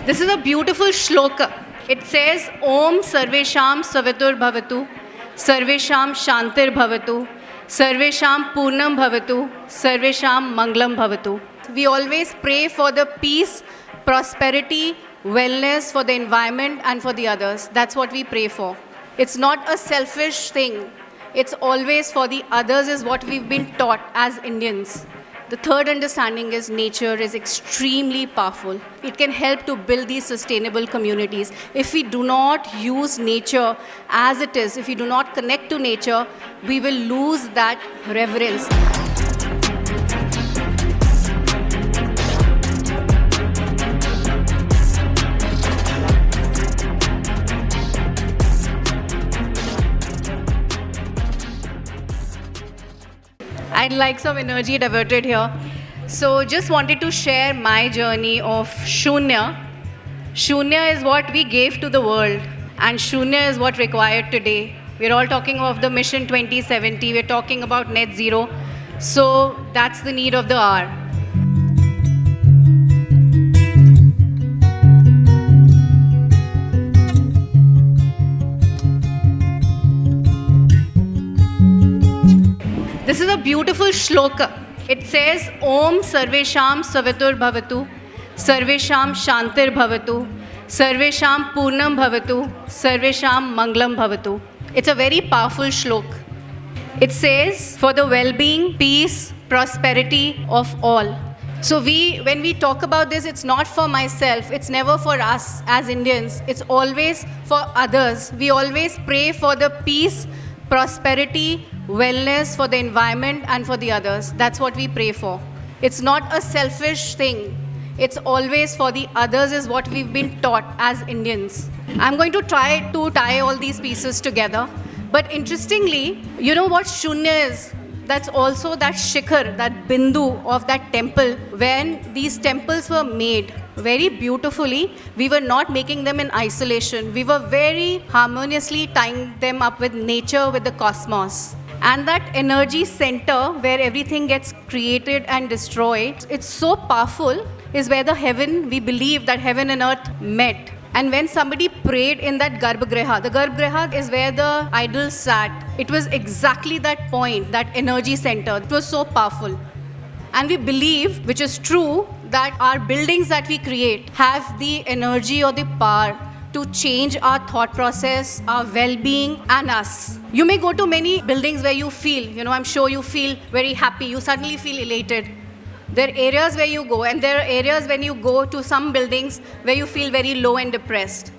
This is a beautiful shloka. It says, Om Sarvesham Savitur Bhavatu, Sarvesham Shantir Bhavatu, Sarvesham Purnam Bhavatu, Sarvesham Manglam Bhavatu. We always pray for the peace, prosperity, wellness for the environment and for the others. That's what we pray for. It's not a selfish thing. It's always for the others is what we've been taught as Indians. The third understanding is nature is extremely powerful. It can help to build these sustainable communities. If we do not use nature as it is, if we do not connect to nature, we will lose that reverence. I'd like some energy diverted here. So just wanted to share my journey of Shunya. Shunya is what we gave to the world, and Shunya is what required today. We're all talking of the Mission 2070. We're talking about net zero. So that's the need of the hour. This is a beautiful shloka. It says, Om Sarvesham Savitur Bhavatu, Sarvesham Shantir Bhavatu, Sarvesham Purnam Bhavatu, Sarvesham Manglam Bhavatu. It's a very powerful shloka. It says, for the well-being, peace, prosperity of all. So when we talk about this, it's not for myself. It's never for us as Indians. It's always for others. We always pray for the peace, prosperity, wellness for the environment and for the others. That's what we pray for. It's not a selfish thing. It's always for the others is what we've been taught as Indians. I'm going to try to tie all these pieces together. But interestingly, you know what Shunya is? That's also that shikhar, that bindu of that temple. When these temples were made very beautifully, we were not making them in isolation. We were very harmoniously tying them up with nature, with the cosmos. And that energy center where everything gets created and destroyed, it's so powerful, is where the heaven, we believe that heaven and earth met. And when somebody prayed in that Garbhagriha, the Garbhagriha is where the idol sat. It was exactly that point, that energy center. It was so powerful. And we believe, which is true, that our buildings that we create have the energy or the power to change our thought process, our well-being, and us. You may go to many buildings where you feel, I'm sure you feel very happy, you suddenly feel elated. There are areas where you go, and there are areas when you go to some buildings where you feel very low and depressed.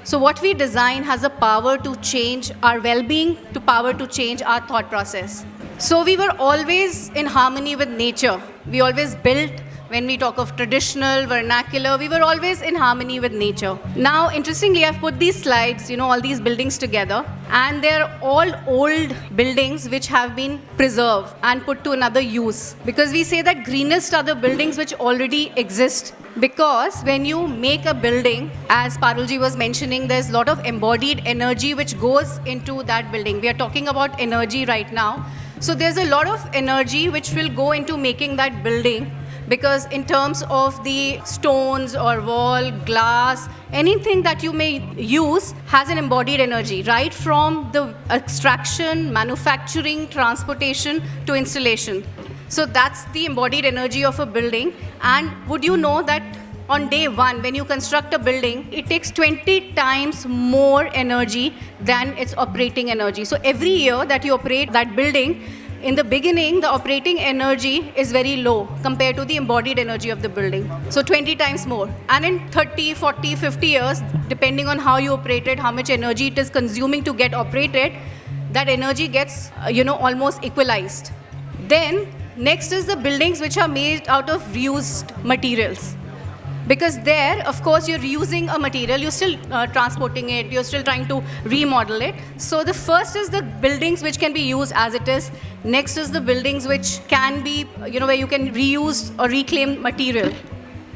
So what we design has a power to change our well-being, to power to change our thought process. So we were always in harmony with nature. We always built. When we talk of traditional, vernacular, we were always in harmony with nature. Now, interestingly, I've put these slides, all these buildings together, and they're all old buildings which have been preserved and put to another use. Because we say that greenest are the buildings which already exist. Because when you make a building, as Parulji was mentioning, there's a lot of embodied energy which goes into that building. We are talking about energy right now. So there's a lot of energy which will go into making that building. Because in terms of the stones or wall, glass, anything that you may use has an embodied energy, right from the extraction, manufacturing, transportation to installation. So that's the embodied energy of a building. And would you know that on day one, when you construct a building, it takes 20 times more energy than its operating energy. So every year that you operate that building, in the beginning, the operating energy is very low compared to the embodied energy of the building. So 20 times more. And in 30, 40, 50 years, depending on how you operate it, how much energy it is consuming to get operated, that energy gets, almost equalized. Then, next is the buildings which are made out of reused materials. Because there, of course, you're reusing a material, you're still transporting it, you're still trying to remodel it. So the first is the buildings which can be used as it is. Next is the buildings which can be, where you can reuse or reclaim material.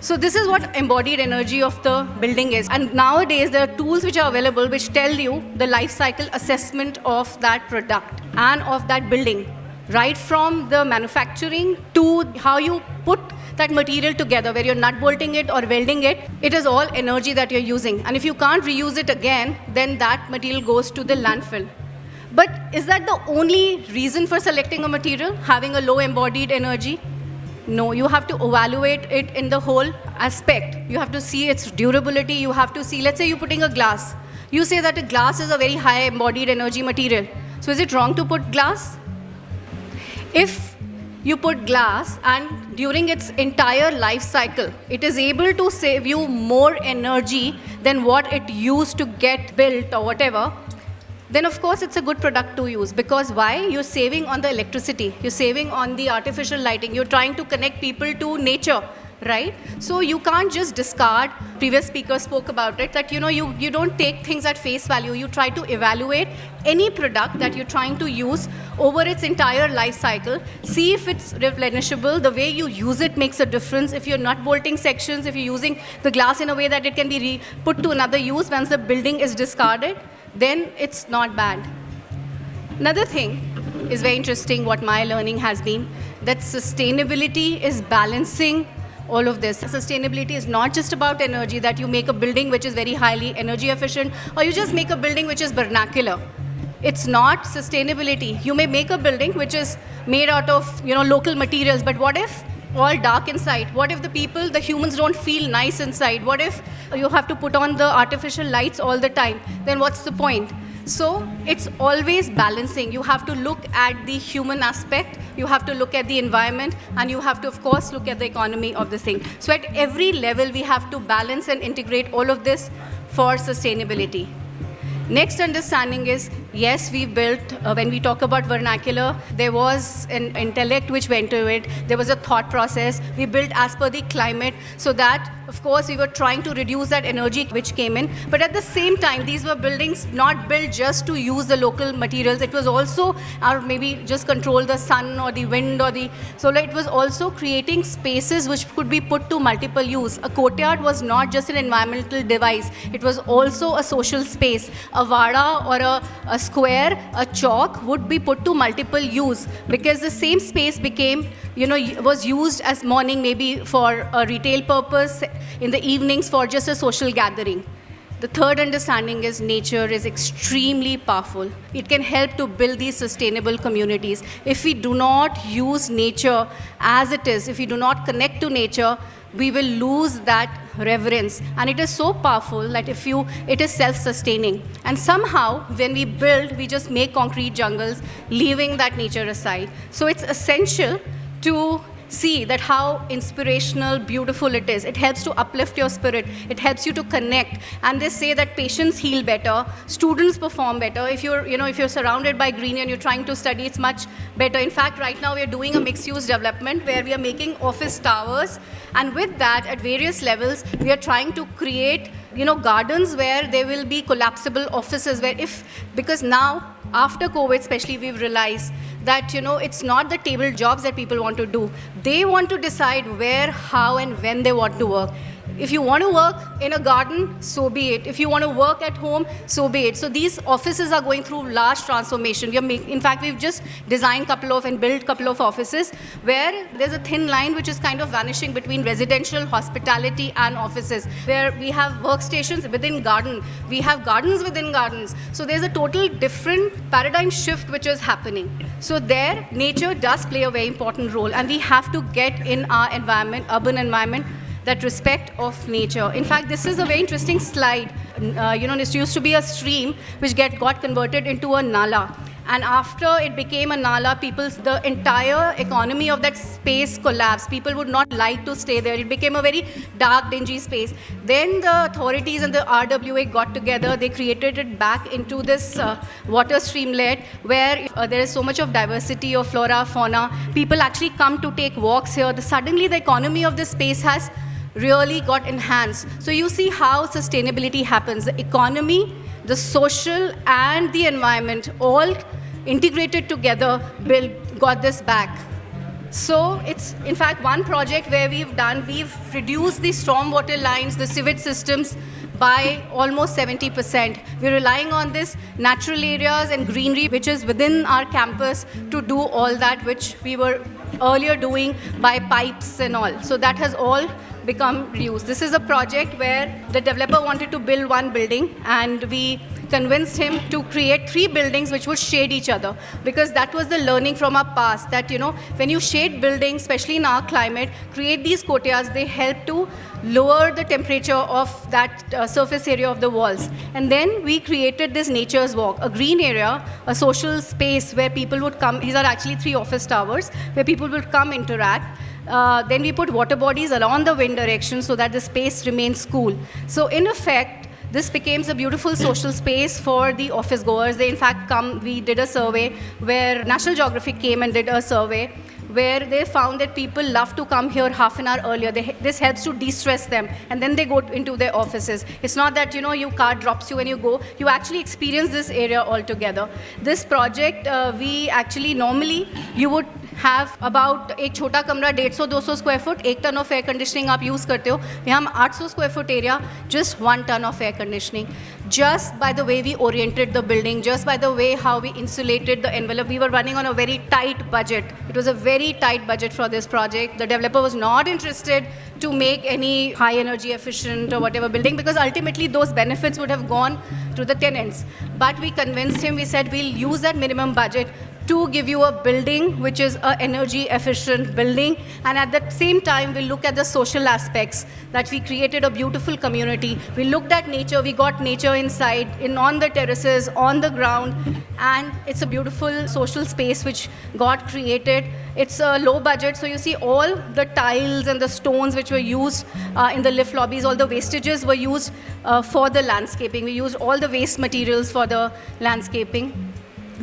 So this is what embodied energy of the building is. And nowadays, there are tools which are available which tell you the life cycle assessment of that product and of that building. Right from the manufacturing to how you put that material together, where you're nut bolting it or welding it, it is all energy that you're using. And if you can't reuse it again, then that material goes to the landfill. But is that the only reason for selecting a material, having a low embodied energy? No, you have to evaluate it in the whole aspect. You have to see its durability. You have to see, let's say you're putting a glass. You say that a glass is a very high embodied energy material. So is it wrong to put glass? If you put glass and during its entire life cycle, it is able to save you more energy than what it used to get built or whatever, then of course it's a good product to use. Because why? You're saving on the electricity, you're saving on the artificial lighting, you're trying to connect people to nature, right? So you can't just discard. Previous speakers spoke about it, that you don't take things at face value. You try to evaluate any product that you're trying to use over its entire life cycle, see if it's replenishable, the way you use it makes a difference. If you're not bolting sections, if you're using the glass in a way that it can be put to another use once the building is discarded, then it's not bad. Another thing is very interesting, what my learning has been, that sustainability is balancing all of this. Sustainability is not just about energy, that you make a building which is very highly energy efficient, or you just make a building which is vernacular. It's not sustainability. You may make a building which is made out of local materials, but what if all dark inside? What if the humans don't feel nice inside? What if you have to put on the artificial lights all the time? Then what's the point? So it's always balancing. You have to look at the human aspect, you have to look at the environment, and you have to, of course, look at the economy of this thing. So at every level, we have to balance and integrate all of this for sustainability. Next understanding is, yes, we built, when we talk about vernacular, there was an intellect which went to it, there was a thought process, we built as per the climate, so that, of course, we were trying to reduce that energy which came in, but at the same time, these were buildings not built just to use the local materials, it was also, or maybe just control the sun or the wind or so it was also creating spaces which could be put to multiple use. A courtyard was not just an environmental device, it was also a social space. A vada or a square, a chalk would be put to multiple use, because the same space became, was used as morning maybe for a retail purpose, in the evenings for just a social gathering. The third understanding is nature is extremely powerful. It can help to build these sustainable communities. If we do not use nature as it is, if we do not connect to nature, we will lose that reverence. And it is so powerful that it is self-sustaining. And somehow, when we build, we just make concrete jungles, leaving that nature aside. So it's essential to see that how inspirational, beautiful it is. It helps to uplift your spirit. It helps you to connect. And they say that patients heal better, students perform better. If you're surrounded by greenery and you're trying to study, it's much better. In fact, right now we're doing a mixed-use development where we are making office towers. And with that, at various levels, we are trying to create gardens where there will be collapsible offices, because now, after COVID especially, we've realized that, it's not the table jobs that people want to do. They want to decide where, how, and when they want to work. If you want to work in a garden, so be it. If you want to work at home, so be it. So these offices are going through large transformation. In fact, we've just designed and built a couple of offices where there's a thin line which is kind of vanishing between residential, hospitality, and offices, where we have workstations within garden. We have gardens within gardens. So there's a total different paradigm shift which is happening. So there, nature does play a very important role, and we have to get in our environment, urban environment, that respect of nature. In fact, this is a very interesting slide. This used to be a stream which got converted into a nala. And after it became a nala, the entire economy of that space collapsed. People would not like to stay there. It became a very dark, dingy space. Then the authorities and the RWA got together. They created it back into this water streamlet where there is so much of diversity of flora, fauna. People actually come to take walks here. Suddenly, the economy of this space has really got enhanced. So you see how sustainability happens. The economy, the social, and the environment all integrated together got this back. So it's, in fact, one project where we've reduced the stormwater lines, the sewage systems by almost 70%. We're relying on this natural areas and greenery which is within our campus to do all that which we were earlier doing by pipes and all. So that has all become reused. This is a project where the developer wanted to build one building, and we convinced him to create 3 buildings which would shade each other, because that was the learning from our past, that when you shade buildings, especially in our climate, create these courtyards, they help to lower the temperature of that surface area of the walls. And then we created this nature's walk, a green area, a social space where people would come. These are actually 3 office towers where people would come interact. Then we put water bodies along the wind direction so that the space remains cool. So in effect, this became a beautiful social space for the office goers. They in fact we did a survey where National Geographic came and did a survey where they found that people love to come here half an hour earlier. This helps to de-stress them, and then they go into their offices. It's not that, your car drops you when you go. You actually experience this area altogether. This project, we actually normally, you would have about एक छोटा कमरा 150-200 square foot, 1 ton of air conditioning आप use करते हो. यहाँ हम 800 square foot area, just 1 ton of air conditioning. Just by the way we oriented the building, just by the way how we insulated the envelope. We were running on a very tight budget. It was a very tight budget for this project. The developer was not interested to make any high energy efficient or whatever building, because ultimately those benefits would have gone to the tenants. But we convinced him, we said we'll use that minimum budget to give you a building which is an energy efficient building, and at the same time we look at the social aspects, that we created a beautiful community. We looked at nature, we got nature inside, on the terraces, on the ground, and it's a beautiful social space which got created. It's a low budget, so you see all the tiles and the stones which were used in the lift lobbies, all the wastages were used for the landscaping. We used all the waste materials for the landscaping.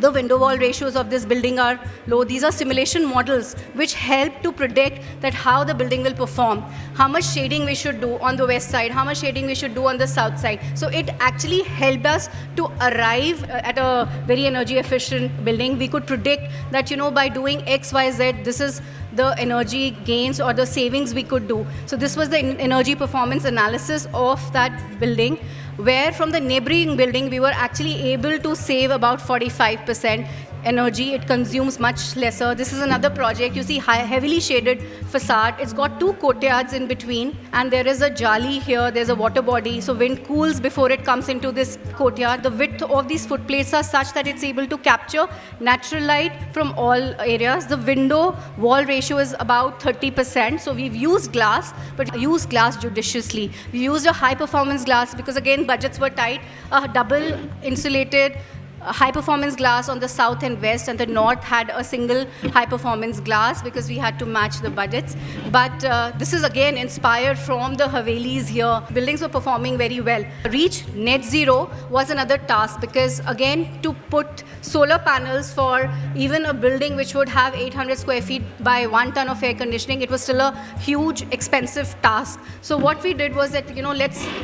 The window wall ratios of this building are low. These are simulation models which help to predict that how the building will perform, how much shading we should do on the west side, how much shading we should do on the south side. So it actually helped us to arrive at a very energy efficient building. We could predict that, by doing X, Y, Z, this is the energy gains or the savings we could do. So this was the energy performance analysis of that building, where from the neighboring building we were actually able to save about 45% energy. It consumes much lesser. This is another project. You see heavily shaded facade. It's got 2 courtyards in between, and there is a jali here. There's a water body, so wind cools before it comes into this courtyard. The width of these footplates are such that it's able to capture natural light from all areas. The window wall ratio is about 30%. So we've used glass, but used glass judiciously. We used a high performance glass because again budgets were tight. A double insulated high performance glass on the south and west, and the north had a single high performance glass because we had to match the budgets. But this is again inspired from the Havelis here. Buildings were performing very well. Reach net zero was another task, because again to put solar panels for even a building which would have 800 square feet by 1 ton of air conditioning, it was still a huge expensive task. So what we did was that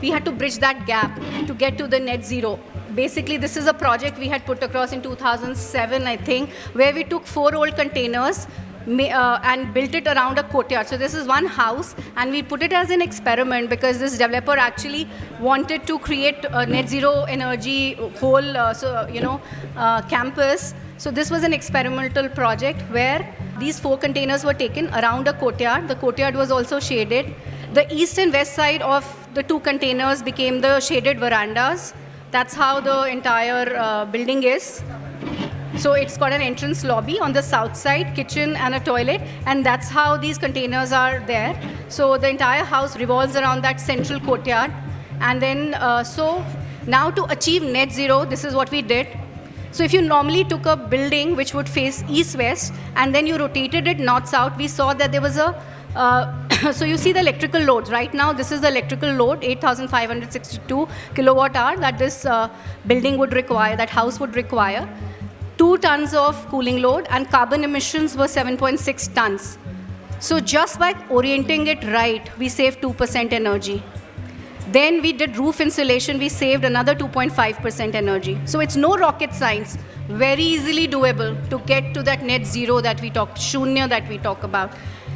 we had to bridge that gap to get to the net zero. Basically, this is a project we had put across in 2007, I think, where we took 4 old containers and built it around a courtyard. So this is one house, and we put it as an experiment because this developer actually wanted to create a net zero energy whole campus. So this was an experimental project where these 4 containers were taken around a courtyard. The courtyard was also shaded. The east and west side of the 2 containers became the shaded verandas. That's how the entire building is. So it's got an entrance lobby on the south side, kitchen and a toilet, and that's how these containers are there. So the entire house revolves around that central courtyard. And then, so now to achieve net zero, this is what we did. So if you normally took a building which would face east-west and then you rotated it north-south, we saw that there was a so you see the electrical loads. Right now, this is the electrical load, 8,562 kilowatt hour that this building would require, that house would require. 2 tons of cooling load, and carbon emissions were 7.6 tons. So just by orienting it right, we saved 2% energy. Then we did roof insulation, we saved another 2.5% energy. So it's no rocket science, very easily doable to get to that net zero that we talk, shunya that we talk about.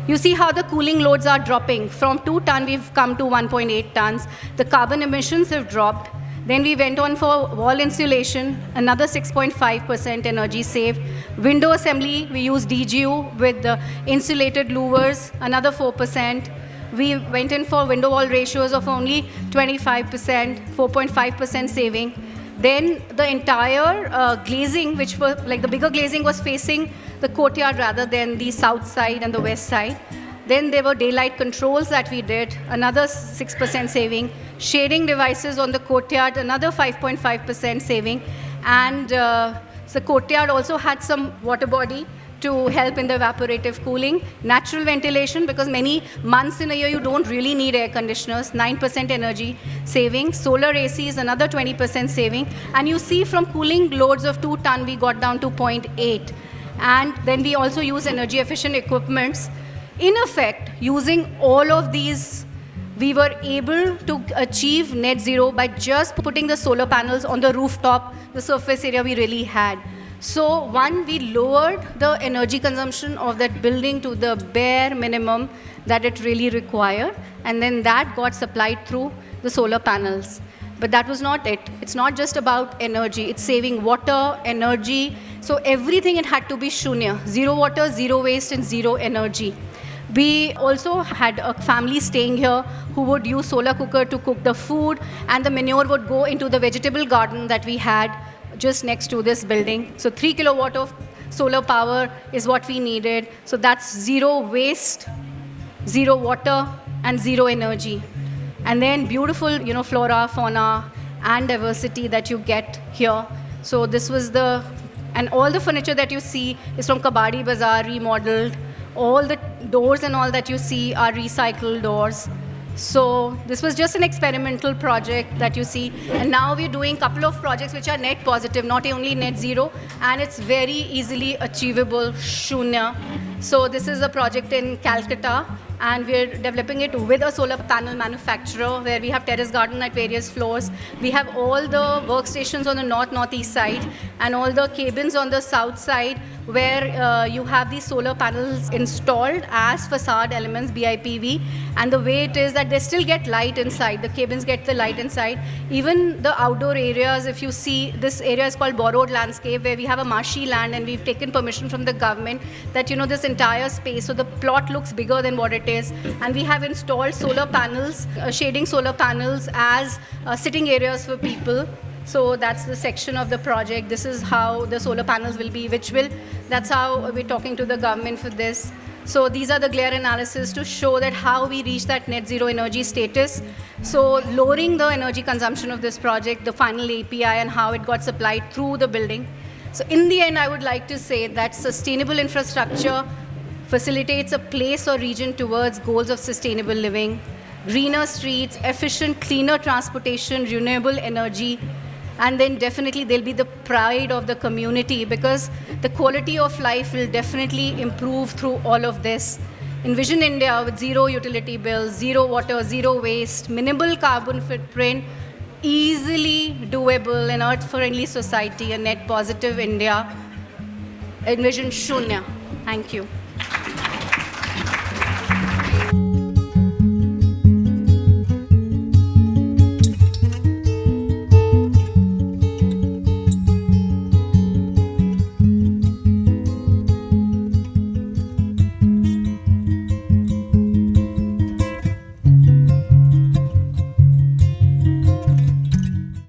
You see how the cooling loads are dropping. From 2 tons, we've come to 1.8 tons. The carbon emissions have dropped. Then we went on for wall insulation, another 6.5% energy saved. Window assembly, we used DGU with the insulated louvers, another 4%. We went in for window wall ratios of only 25%, 4.5% saving. Then the entire glazing, which was like the bigger glazing was facing the courtyard rather than the south side and the west side. Then there were daylight controls that we did, another 6% saving. Shading devices on the courtyard, another 5.5% saving. And the courtyard also had some water body to help in the evaporative cooling. Natural ventilation, because many months in a year you don't really need air conditioners, 9% energy saving. Solar ACs, another 20% saving. And you see from cooling loads of 2 ton, we got down to 0.8. And then we also use energy efficient equipments. In effect, using all of these, we were able to achieve net zero by just putting the solar panels on the rooftop, the surface area we really had. So one, we lowered the energy consumption of that building to the bare minimum that it really required, and then that got supplied through the solar panels. But that was not it. It's not just about energy. It's saving water, energy. So everything, it had to be shunya. Zero water, zero waste, and zero energy. We also had a family staying here who would use solar cooker to cook the food, and the manure would go into the vegetable garden that we had just next to this building. So 3 kilowatt of solar power is what we needed. So that's zero waste, zero water, and zero energy. And then beautiful, flora, fauna, and diversity that you get here. So this was and all the furniture that you see is from Kabadi Bazaar, remodeled. All the doors and all that you see are recycled doors. So this was just an experimental project that you see. And now we're doing a couple of projects which are net positive, not only net zero, and it's very easily achievable, shunya. So this is a project in Calcutta, and we're developing it with a solar panel manufacturer where we have terrace garden at various floors. We have all the workstations on the northeast side and all the cabins on the south side where you have these solar panels installed as facade elements, BIPV. And the way it is that they still get light inside. The cabins get the light inside. Even the outdoor areas, if you see, this area is called Borrowed Landscape, where we have a marshy land, and we've taken permission from the government that, this entire space, so the plot looks bigger than what it is. And we have installed solar panels, shading solar panels as sitting areas for people. So that's the section of the project. This is how the solar panels will be, that's how we're talking to the government for this. So these are the glare analysis to show that how we reach that net zero energy status. So lowering the energy consumption of this project, the final API, and how it got supplied through the building. So in the end, I would like to say that sustainable infrastructure facilitates a place or region towards goals of sustainable living, greener streets, efficient, cleaner transportation, renewable energy, and then definitely there'll be the pride of the community, because the quality of life will definitely improve through all of this. Envision India with zero utility bills, zero water, zero waste, minimal carbon footprint, easily doable, an earth-friendly society, a net positive India. Envision Shunya. Thank you.